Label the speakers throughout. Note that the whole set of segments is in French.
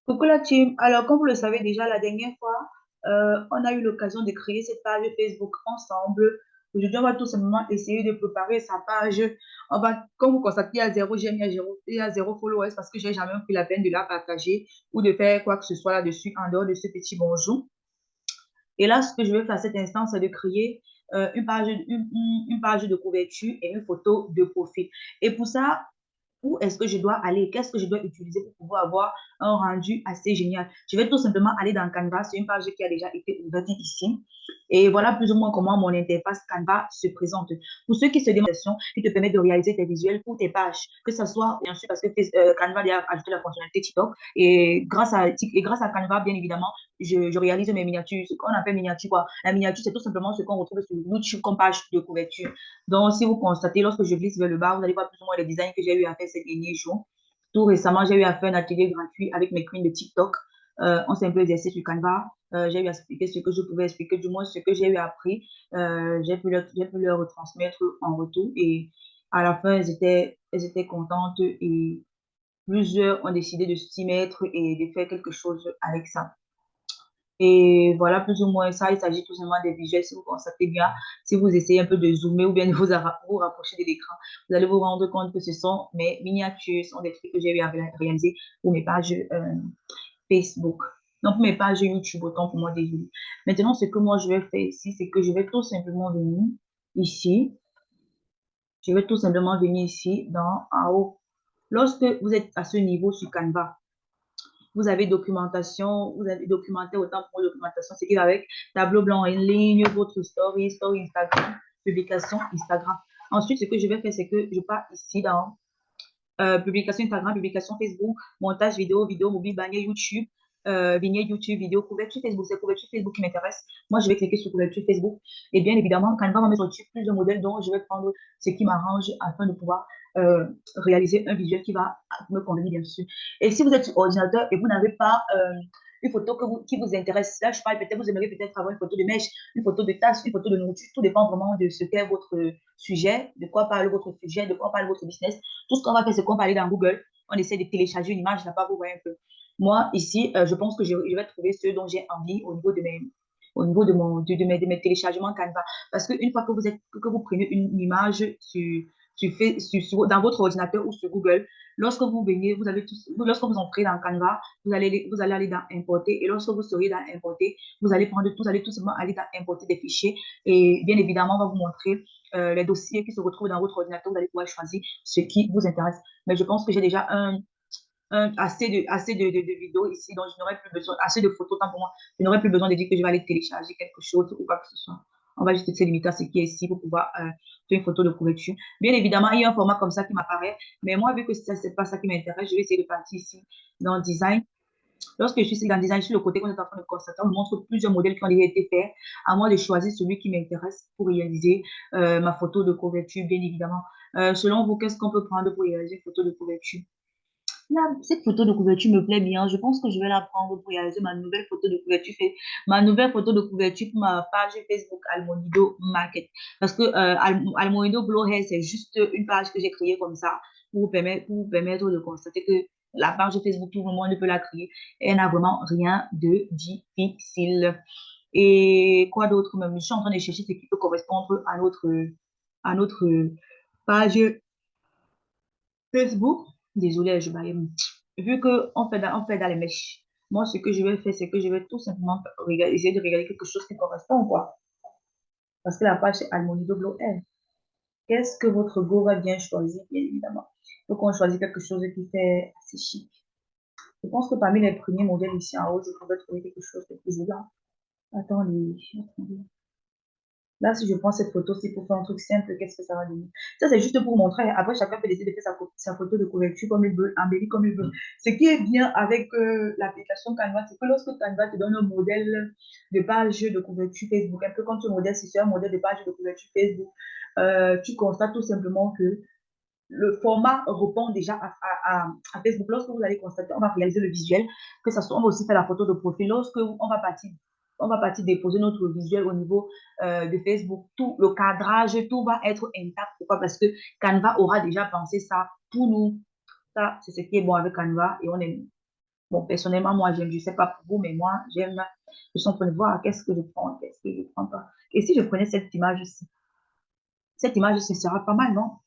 Speaker 1: Coucou la team. Alors, comme vous le savez déjà, la dernière fois, on a eu l'occasion de créer cette page Facebook ensemble. Aujourd'hui, on va tout simplement essayer de préparer sa page. On va, comme vous constatez, il y a zéro j'aime, il y a zéro followers parce que j'ai jamais pris la peine de la partager ou de faire quoi que ce soit là-dessus en dehors de ce petit bonjour. Et là, ce que je vais faire à cet instant, c'est de créer une page de couverture et une photo de profil. Et pour ça, où est-ce que je dois aller? Qu'est-ce que je dois utiliser pour pouvoir avoir un rendu assez génial? Je vais tout simplement aller dans Canva. C'est une page qui a déjà été ouverte ici. Et voilà plus ou moins comment mon interface Canva se présente. Pour ceux qui se demandent, qui te permet de réaliser tes visuels pour tes pages, que ce soit, bien sûr, parce que Canva a ajouté la fonctionnalité TikTok. Et grâce à Canva, bien évidemment, je réalise mes miniatures. Ce qu'on appelle miniature, quoi. La miniature, c'est tout simplement ce qu'on retrouve sur YouTube comme page de couverture. Donc, si vous constatez, lorsque je glisse vers le bas, vous allez voir plus ou moins les designs que j'ai eu à faire ces derniers jours. Tout récemment, j'ai eu à faire un atelier gratuit avec mes queens de TikTok. On s'est un peu exercé sur Canva. J'ai eu à expliquer ce que je pouvais expliquer, du moins ce que j'ai eu appris. J'ai pu leur retransmettre en retour. Et à la fin, elles étaient contentes et plusieurs ont décidé de s'y mettre et de faire quelque chose avec ça. Et voilà plus ou moins ça. Il s'agit tout simplement des visuels. Si vous constatez bien, si vous essayez un peu de zoomer ou bien de vous rapprocher de l'écran, vous allez vous rendre compte que ce sont mes miniatures, ce sont des trucs que j'ai eu à réaliser pour mes pages Facebook. Donc, pour mes pages YouTube, autant pour moi, désolé. Maintenant, ce que moi, je vais faire ici, c'est que je vais tout simplement venir ici. Je vais tout simplement venir ici, en haut. Lorsque vous êtes à ce niveau sur Canva, vous avez documentation, vous avez documenté autant pour documentation, c'est qui va avec tableau blanc en ligne, votre story Instagram, publication Instagram. Ensuite, ce que je vais faire, c'est que je pars ici dans publication Instagram, publication Facebook, montage vidéo, vidéo mobile, bannière YouTube, vignette YouTube, vidéo, couverture Facebook. C'est couverture Facebook qui m'intéresse. Moi, je vais cliquer sur couverture Facebook. Et bien évidemment, Canva va mettre dessus plusieurs modèles dont je vais prendre ce qui m'arrange afin de pouvoir réaliser un visuel qui va me convenir, bien sûr. Et si vous êtes sur ordinateur et vous n'avez pas une photo qui vous intéresse, là, je parle peut-être, vous aimeriez peut-être avoir une photo de mèche, une photo de tasse, une photo de nourriture. Tout dépend vraiment de ce qu'est votre sujet, de quoi parle votre sujet, de quoi parle votre business. Tout ce qu'on va faire, c'est qu'on va aller dans Google, on essaie de télécharger une image, là-bas, vous voyez un peu. Moi, ici, je pense que je vais trouver ceux dont j'ai envie au niveau de mes téléchargements Canva. Parce qu'une fois que que vous prenez une image dans votre ordinateur ou sur Google, lorsque vous venez, lorsque vous entrez dans Canva, vous allez aller dans importer. Et lorsque vous serez dans importer, vous allez tout simplement aller dans importer des fichiers. Et bien évidemment, on va vous montrer les dossiers qui se retrouvent dans votre ordinateur. Vous allez pouvoir choisir ce qui vous intéresse. Mais je pense que j'ai déjà assez de vidéos ici, donc je n'aurai plus besoin, assez de photos, tant pour moi, je n'aurai plus besoin de dire que je vais aller télécharger quelque chose ou quoi que ce soit. On va juste se limiter à ce qui est ici pour pouvoir faire une photo de couverture. Bien évidemment, il y a un format comme ça qui m'apparaît, mais moi, vu que ce n'est pas ça qui m'intéresse, je vais essayer de partir ici dans design. Lorsque je suis ici dans design, sur le côté qu'on est en train de constater, on me montre plusieurs modèles qui ont déjà été faits. À moi de choisir celui qui m'intéresse pour réaliser ma photo de couverture, bien évidemment. Selon vous, qu'est-ce qu'on peut prendre pour réaliser une photo de couverture? Là, cette photo de couverture me plaît bien. Je pense que je vais la prendre pour réaliser ma nouvelle photo de couverture. Ma nouvelle photo de couverture pour ma page Facebook Almonido Market. Parce que Almonido Blow Hair, c'est juste une page que j'ai créée comme ça pour vous permettre de constater que la page Facebook, tout le monde peut la créer. Elle n'a vraiment rien de difficile. Et quoi d'autre même? Je suis en train de chercher ce qui peut correspondre à notre page Facebook. Désolée, je baille. Vu on fait dans les mèches, moi, ce que je vais faire, c'est que je vais tout simplement essayer de regarder quelque chose qui correspond, quoi. Parce que la page, c'est Almonido Glow Hair. Qu'est-ce que votre go va bien choisir, bien évidemment. Il faut qu'on choisisse quelque chose qui fait assez chic. Je pense que parmi les premiers modèles ici en haut, je pourrais trouver quelque chose de plus joli. Attendez, attendez. Là, si je prends cette photo-ci pour faire un truc simple, qu'est-ce que ça va donner? Ça, c'est juste pour montrer. Après, chacun peut décider de faire sa photo de couverture comme il veut, embellir comme il veut. Ce qui est bien avec l'application Canva, c'est que lorsque Canva te donne un modèle de page de couverture Facebook, un peu comme ce modèle, si c'est un modèle de page de couverture Facebook, tu constates tout simplement que le format répond déjà à Facebook. Lorsque vous allez constater, on va réaliser le visuel, que ça soit, on va aussi faire la photo de profil. Lorsque on va partir déposer notre visuel au niveau de Facebook, tout le cadrage, tout va être intact. Pourquoi? Parce que Canva aura déjà pensé ça pour nous. Ça, c'est ce qui est bon avec Canva et on est Bon, personnellement, moi, j'aime, je sais pas pour vous, mais moi, j'aime, je suis en train de voir qu'est-ce que je prends, qu'est-ce que je prends pas. Et si je prenais cette image-ci sera pas mal, non?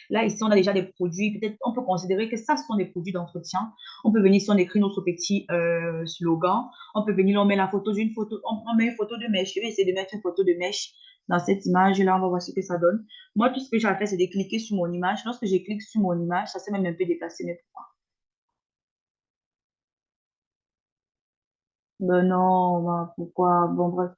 Speaker 1: Là, ici, on a déjà des produits. Peut-être on peut considérer que ça, ce sont des produits d'entretien. On peut venir, si on écrit notre petit slogan, on peut venir, on met la photo d'une photo, on met une photo de mèche. Je vais essayer de mettre une photo de mèche dans cette image-là. On va voir ce que ça donne. Moi, tout ce que j'ai à faire, c'est de cliquer sur mon image. Lorsque je clique sur mon image, ça s'est même un peu déplacé. Mais pourquoi? Ben non, ben pourquoi? Bon, bref.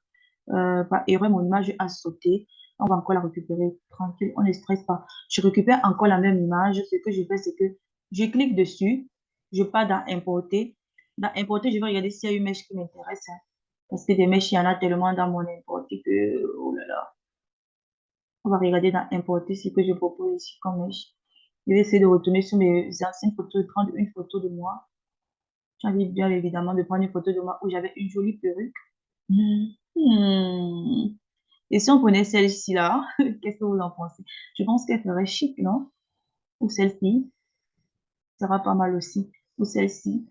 Speaker 1: Par erreur, mon image a sauté. On va encore la récupérer tranquille. On ne stresse pas. Je récupère encore la même image. Ce que je fais, c'est que je clique dessus. Je pars dans importer. Dans importer, je vais regarder s'il y a une mèche qui m'intéresse, hein. Parce que des mèches, il y en a tellement dans mon importer que, oh là là. On va regarder dans importer ce que je propose ici comme mèche. Je vais essayer de retourner sur mes anciennes photos et prendre une photo de moi. J'ai envie bien évidemment de prendre une photo de moi où j'avais une jolie perruque. Hmm. Et si on prenait celle-ci là, qu'est-ce que vous en pensez? Je pense qu'elle ferait chic, non? Ou celle-ci sera pas mal aussi. Ou celle-ci.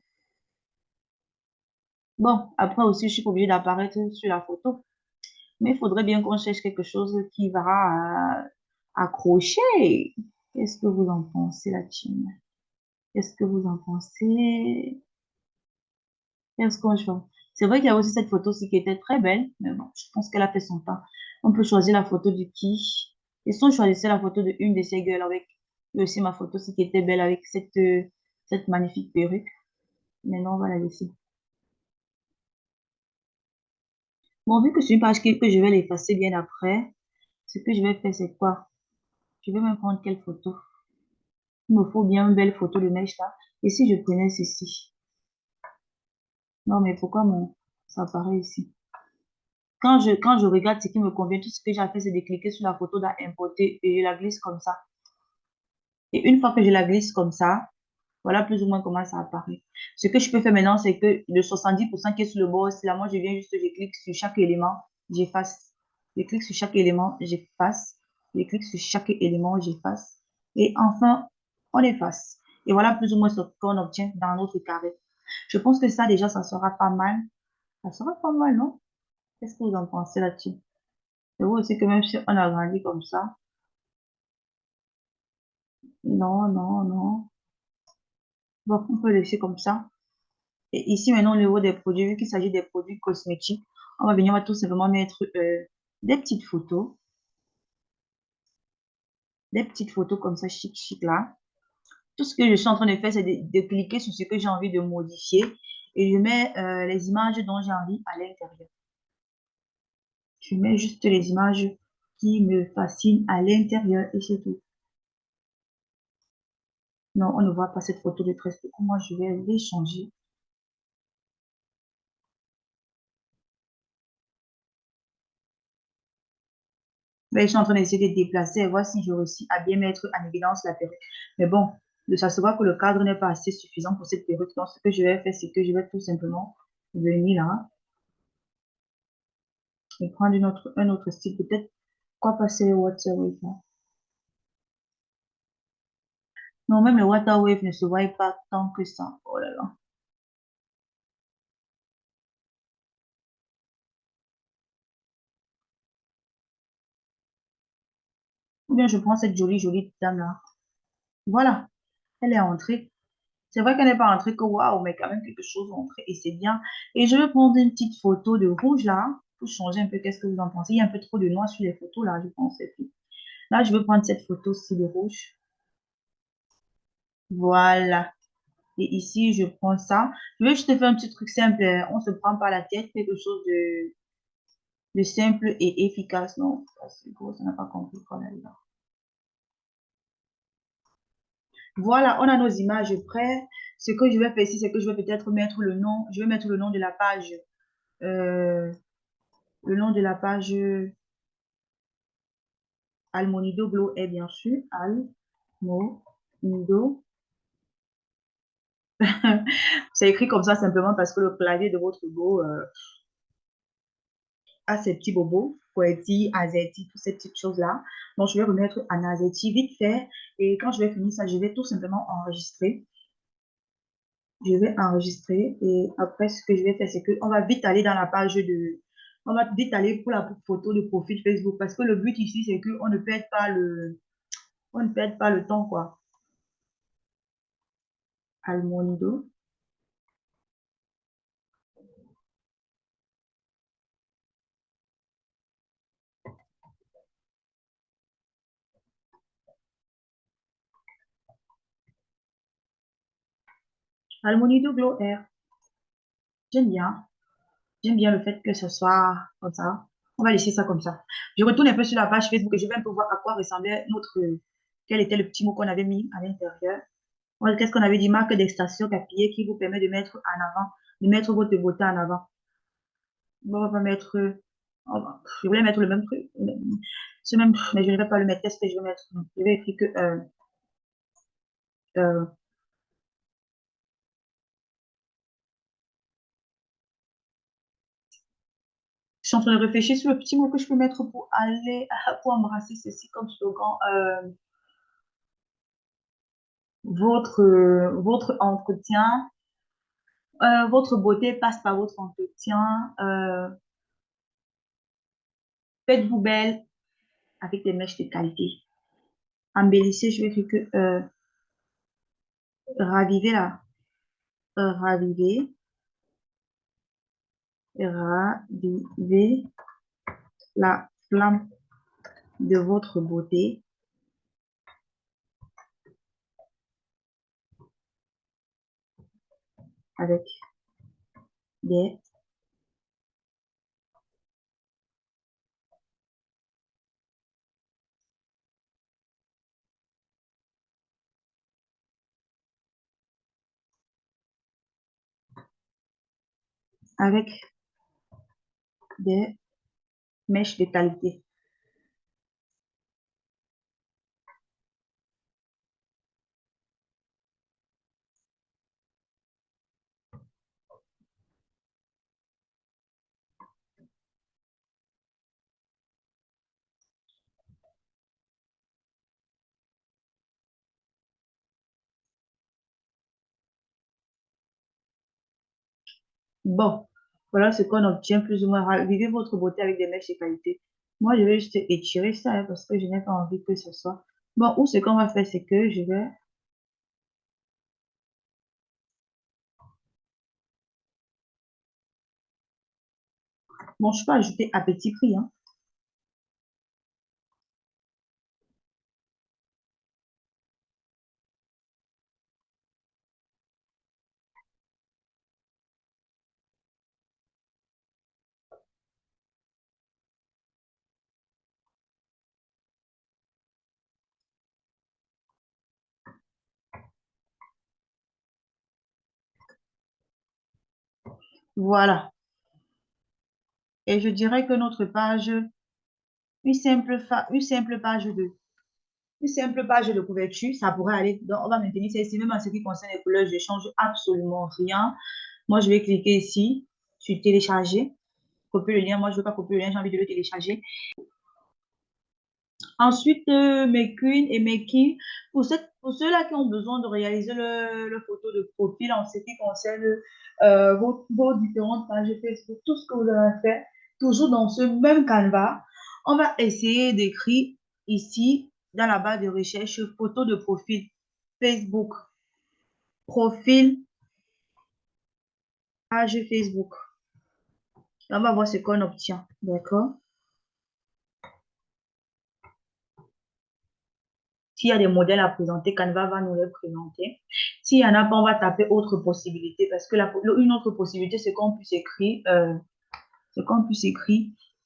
Speaker 1: Bon, après aussi, je suis pas obligée d'apparaître sur la photo. Mais il faudrait bien qu'on cherche quelque chose qui va accrocher. Qu'est-ce que vous en pensez, la team? Qu'est-ce que vous en pensez? Qu'est-ce qu'on choisit? C'est vrai qu'il y a aussi cette photo-ci qui était très belle, mais bon, je pense qu'elle a fait son temps. On peut choisir la photo de qui? Et si on choisissait la photo de une de ces girls avec et aussi ma photo, aussi qui était belle avec cette magnifique perruque. Maintenant, on va la laisser. Bon, vu que c'est une page que je vais l'effacer bien après, ce que je vais faire, c'est quoi? Je vais même prendre quelle photo? Il me faut bien une belle photo de mèche là. Et si je prenais ceci? Non, mais pourquoi ça apparaît ici? Quand je regarde ce qui me convient, tout ce que j'ai à faire, c'est de cliquer sur la photo d'importer et je la glisse comme ça. Et une fois que je la glisse comme ça, voilà plus ou moins comment ça apparaît. Ce que je peux faire maintenant, c'est que le 70% qui est sur le bord, c'est là, moi, je viens juste, je clique sur chaque élément, j'efface. Je clique sur chaque élément, j'efface. Je clique sur chaque élément, j'efface. Et enfin, on efface. Et voilà plus ou moins ce qu'on obtient dans notre carré. Je pense que ça, déjà, ça sera pas mal. Ça sera pas mal, non? Qu'est-ce que vous en pensez là-dessus? C'est vrai aussi que même si on a grandi comme ça, non, non, non. Bon, on peut laisser comme ça. Et ici, maintenant, au niveau des produits, vu qu'il s'agit des produits cosmétiques, on va venir, on va tout simplement mettre des petites photos, des petites photos comme ça, chic, chic là. Tout ce que je suis en train de faire, c'est de cliquer sur ce que j'ai envie de modifier et je mets les images dont j'ai envie à l'intérieur. Je mets juste les images qui me fascinent à l'intérieur et c'est tout. Non, on ne voit pas cette photo de tresse. Moi, je vais les changer. Mais je suis en train d'essayer de déplacer et voir si je réussis à bien mettre en évidence la perruque. Mais bon, de s'assurer que le cadre n'est pas assez suffisant pour cette perruque. Donc, ce que je vais faire, c'est que je vais tout simplement venir là et prendre un autre style. Peut-être quoi passer le water wave là. Non, même le water wave ne se voit pas tant que ça. Oh là là. Ou bien je prends cette jolie, jolie dame là. Voilà, elle est entrée. C'est vrai qu'elle n'est pas entrée que waouh, mais quand même quelque chose est entré et c'est bien. Et je vais prendre une petite photo de rouge là pour changer un peu. Qu'est-ce que vous en pensez? Il y a un peu trop de noir sur les photos là, je pense. Et puis, là, je vais prendre cette photo-ci de rouge. Voilà. Et ici, je prends ça. Je vais juste te faire un petit truc simple, hein. On se prend pas la tête, quelque chose de simple et efficace. Non, ça, c'est gros, ça n'a pas compris qu'on est là. Voilà, on a nos images prêtes. Ce que je vais faire ici, c'est que je vais peut-être mettre le nom. Je vais mettre le nom de la page. euh, le nom de la page Almonido Glow est bien sûr Almonido. C'est écrit comme ça simplement parce que le clavier de votre Go a ces petits bobos, QWERTY, AZERTY, toutes ces petites choses-là. Donc, je vais remettre en AZERTY vite fait. Et quand je vais finir ça, je vais tout simplement enregistrer. Je vais enregistrer et après, ce que je vais faire, c'est qu'on va vite aller dans la page de... On va vite aller pour la photo de profil Facebook parce que le but ici, c'est qu'on ne perde pas on ne perde pas le temps, quoi. Almondo. Almonido Glow Air. J'aime bien. J'aime bien le fait que ce soit comme ça. On va laisser ça comme ça. Je retourne un peu sur la page Facebook et je vais un peu voir à quoi ressemblait notre... Quel était le petit mot qu'on avait mis à l'intérieur. Qu'est-ce qu'on avait dit? Marque d'extraction capillaire qui vous permet de mettre en avant, de mettre votre beauté en avant. On va pas mettre... je voulais mettre le même truc. Ce même, mais je ne vais pas le mettre. Qu'est-ce que je vais mettre? Je vais écrire que... euh, je suis en train de réfléchir sur le petit mot que je peux mettre pour aller, pour embrasser ceci comme slogan. Votre entretien, votre beauté passe par votre entretien. Faites-vous belle avec des mèches de qualité. Embellissez, je vais écrire que ravivez ravivez, ravivez la flamme de votre beauté avec des, avec des mèches de qualité. Bon, voilà ce qu'on obtient plus ou moins. Ravivez votre beauté avec des mèches de qualité. Moi, je vais juste étirer ça parce que je n'ai pas envie que ce soit. Bon, ou ce qu'on va faire, c'est que je vais... Bon, je peux ajouter à petit prix, hein. Voilà. Et je dirais que notre page, une simple page de couverture, ça pourrait aller. Donc, on va maintenir ça ici. Même en ce qui concerne les couleurs, je ne change absolument rien. Moi, je vais cliquer ici sur télécharger, copier le lien. Moi, je ne veux pas copier le lien, j'ai envie de le télécharger. Ensuite, mes queens et mes kings, pour ceux-là qui ont besoin de réaliser le photo de profil en ce qui concerne vos différentes pages Facebook, tout ce que vous avez fait, toujours dans ce même canevas, on va essayer d'écrire ici, dans la barre de recherche, photo de profil Facebook, profil, page Facebook. On va voir ce qu'on obtient, d'accord? S'il y a des modèles à présenter, Canva va nous les présenter. S'il y en a pas, on va taper autre possibilité parce que une autre possibilité, c'est qu'on puisse écrire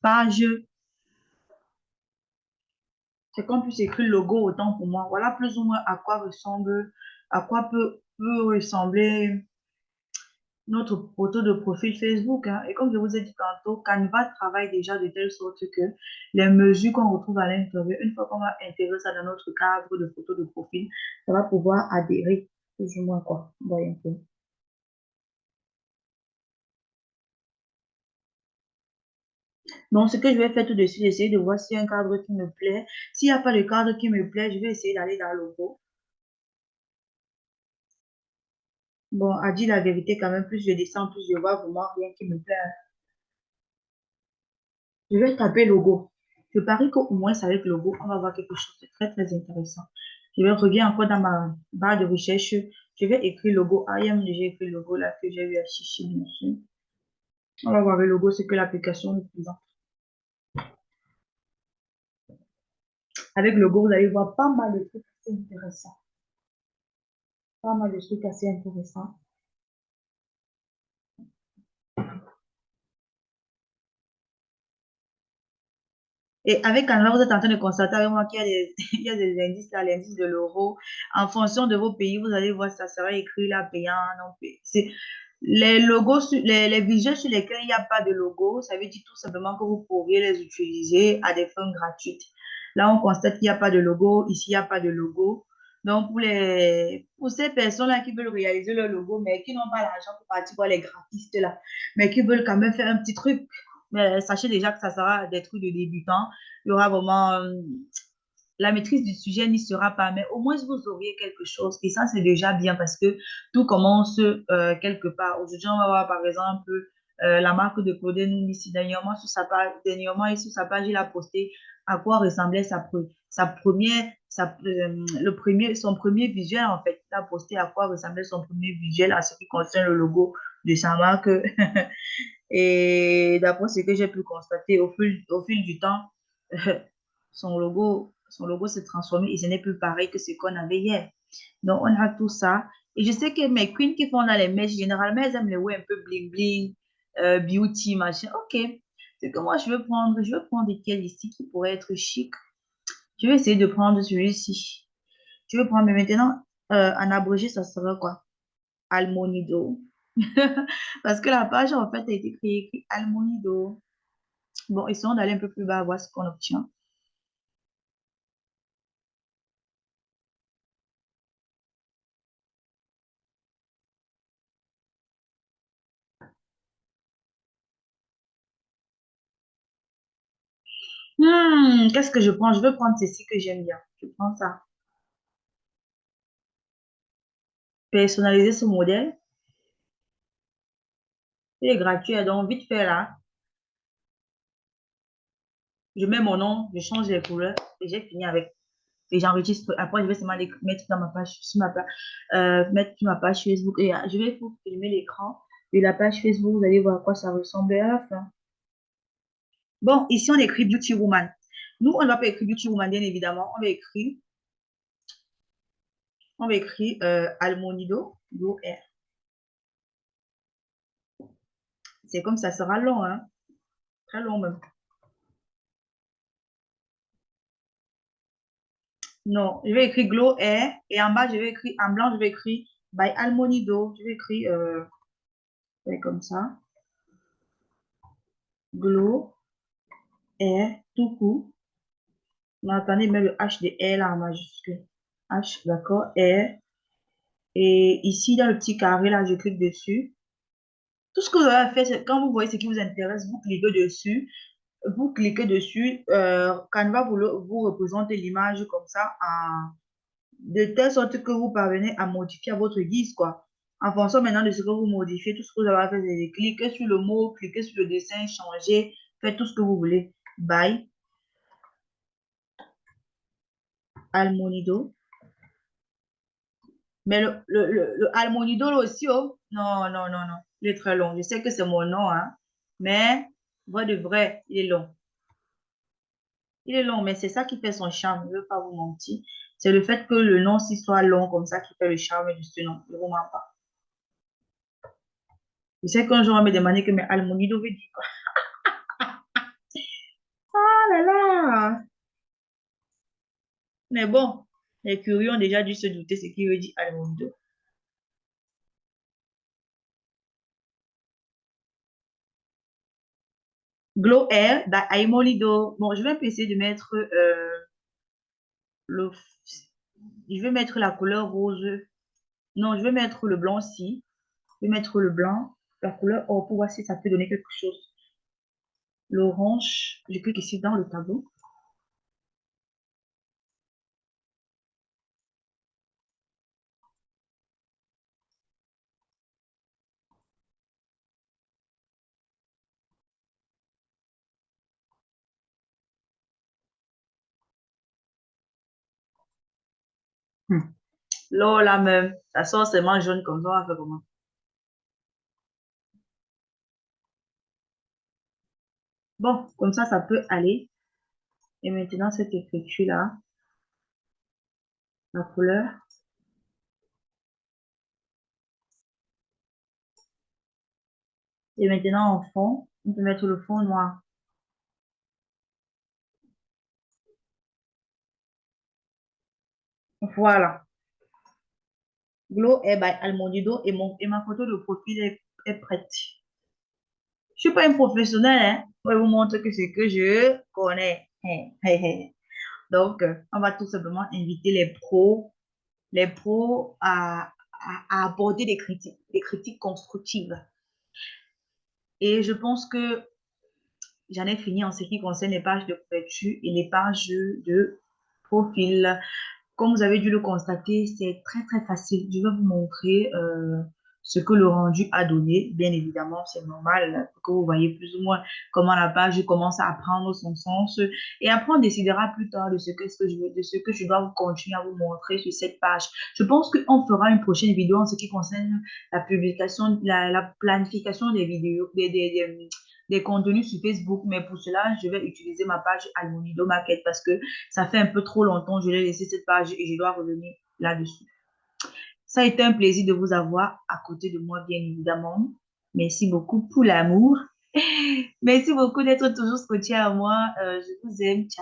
Speaker 1: page, c'est qu'on puisse écrire logo autant pour moi. Voilà plus ou moins à quoi ressemble, à quoi peut ressembler notre photo de profil Facebook, hein. Et comme je vous ai dit tantôt, Canva travaille déjà de telle sorte que les mesures qu'on retrouve à l'intérieur, une fois qu'on va intégrer ça dans notre cadre de photo de profil, ça va pouvoir adhérer plus ou moins quoi. Voyez un peu. Donc, ce que je vais faire tout de suite, essayer de voir s'il y a un cadre qui me plaît. S'il n'y a pas de cadre qui me plaît, je vais essayer d'aller dans le logo. Bon, à dire la vérité, quand même, plus je descends, plus je vois vraiment rien qui me plaît. Je vais taper logo. Je parie qu'au moins, avec le logo, on va voir quelque chose de très, très intéressant. Je vais revenir encore dans ma barre de recherche. Je vais écrire logo. Ah, il y a déjà écrit logo là que j'ai eu à chicher, bien sûr. On va voir le logo, c'est que l'application nous présente. Avec le logo, vous allez voir pas mal de trucs assez intéressants. Pas mal de trucs assez intéressants. Et avec Canva, vous êtes en train de constater avec moi qu'il y a des, il y a des indices là, l'indice de l'euro. En fonction de vos pays, vous allez voir, ça sera écrit là, payant, non payant. C'est les logos, les visuels sur lesquels il n'y a pas de logo, ça veut dire tout simplement que vous pourriez les utiliser à des fins gratuites. Là, on constate qu'il n'y a pas de logo. Ici, il n'y a pas de logo. Donc, pour ces personnes-là qui veulent réaliser leur logo, mais qui n'ont pas l'argent pour partir voir les graphistes là, mais qui veulent quand même faire un petit truc, mais sachez déjà que ça sera des trucs de débutants. Il y aura vraiment la maîtrise du sujet n'y sera pas, mais au moins vous auriez quelque chose. Et ça, c'est déjà bien parce que tout commence quelque part. Aujourd'hui, on va voir par exemple la marque de Claudel ici dernièrement, et sur sa page, il a posté à quoi ressemblait sa première, son premier visuel en fait. Il a posté à quoi ressemblait son premier visuel en ce qui concerne le logo de sa marque. Et d'après ce que j'ai pu constater au fil du temps, son logo s'est transformé et ce n'est plus pareil que ce qu'on avait hier. Donc, on a tout ça. Et je sais que mes queens qui font dans les mèches, généralement, elles aiment les ouais un peu bling bling, beauty, machin. Ok. C'est que moi, je veux prendre quel ici qui pourrait être chic. Je vais essayer de prendre celui-ci. Je vais prendre, mais maintenant, en abrégé, ça sera quoi? Almonido. Parce que la page, en fait, a été créée écrit Almonido. Bon, essayons d'aller un peu plus bas, voir ce qu'on obtient. Qu'est-ce que je prends? Je veux prendre ceci que j'aime bien. Je prends ça. Personnaliser ce modèle. Il est gratuit, donc vite fait là. Je mets mon nom, je change les couleurs et j'ai fini avec. Et j'enregistre. Après, je vais seulement les mettre dans ma page, mettre sur ma page Facebook. Et je vais vous filmer l'écran de la page Facebook. Vous allez voir à quoi ça ressemble à la fin. Bon, ici, on écrit Beauty Woman. Nous, on ne va pas écrire Beauty Woman, bien évidemment. On va écrire Almonido. C'est comme ça sera long, hein? Très long même. Non, je vais écrire Glow Air et en bas, je vais écrire, en blanc, je vais écrire by Almonido. Je vais écrire ouais, comme ça. Glow Air, tout court. Mais attendez, mais le H de Air là en majuscule. H, d'accord, Air. Et ici, dans le petit carré là, je clique dessus. Tout ce que vous avez à faire, c'est quand vous voyez ce qui vous intéresse, vous cliquez dessus. Vous cliquez dessus. Canva vous représente l'image comme ça de telle sorte que vous parvenez à modifier à votre guise, quoi. En fonction maintenant de ce que vous modifiez, tout ce que vous avez à faire, c'est de cliquer sur le mot, cliquer sur le dessin, changer, faites tout ce que vous voulez. Bye, Almonido. Mais le Almonido là aussi, oh, non, non, non, non, il est très long. Je sais que c'est mon nom, hein, mais vrai de vrai, il est long. Il est long, mais c'est ça qui fait son charme, je ne veux pas vous mentir. C'est le fait que le nom s'il soit long comme ça qui fait le charme de ce nom. Je ne vous mens pas. Je sais qu'un jour, on va me demander que mais Almonido veut dire quoi? Ah là là! Mais bon, les curieux ont déjà dû se douter ce qu'il veut dire Almondo. Glow Air d'Aimolido. Bon, je vais essayer de mettre le... Je vais mettre la couleur rose. Non, je vais mettre le blanc aussi. Je vais mettre le blanc, la couleur or pour voir si ça peut donner quelque chose. L'orange, je clique ici dans le tableau. L'eau là même, ça sort seulement jaune comme ça, on va faire comment? Bon, comme ça peut aller. Et maintenant, cette écriture-là, la couleur. Et maintenant, en fond, on peut mettre le fond noir. Voilà. Glow est by Almondido et ma photo de profil est prête. Je suis pas une professionnelle, hein. Je vais vous montrer que c'est que je connais. Donc, on va tout simplement inviter les pros à aborder des critiques constructives. Et je pense que j'en ai fini en ce qui concerne les pages de couverture et les pages de profil. Comme vous avez dû le constater, c'est très très facile. Je vais vous montrer ce que le rendu a donné. Bien évidemment, c'est normal que vous voyez plus ou moins comment la page commence à prendre son sens. Et après, on décidera plus tard de ce que je veux, de ce que je dois continuer à vous montrer sur cette page. Je pense qu'on fera une prochaine vidéo en ce qui concerne la publication, la planification des vidéos, des contenus sur Facebook. Mais pour cela, je vais utiliser ma page Almonido Market parce que ça fait un peu trop longtemps, je l'ai laissé cette page et je dois revenir là-dessus. Ça a été un plaisir de vous avoir à côté de moi, bien évidemment. Merci beaucoup pour l'amour. Merci beaucoup d'être toujours scotché à moi. Je vous aime. Ciao.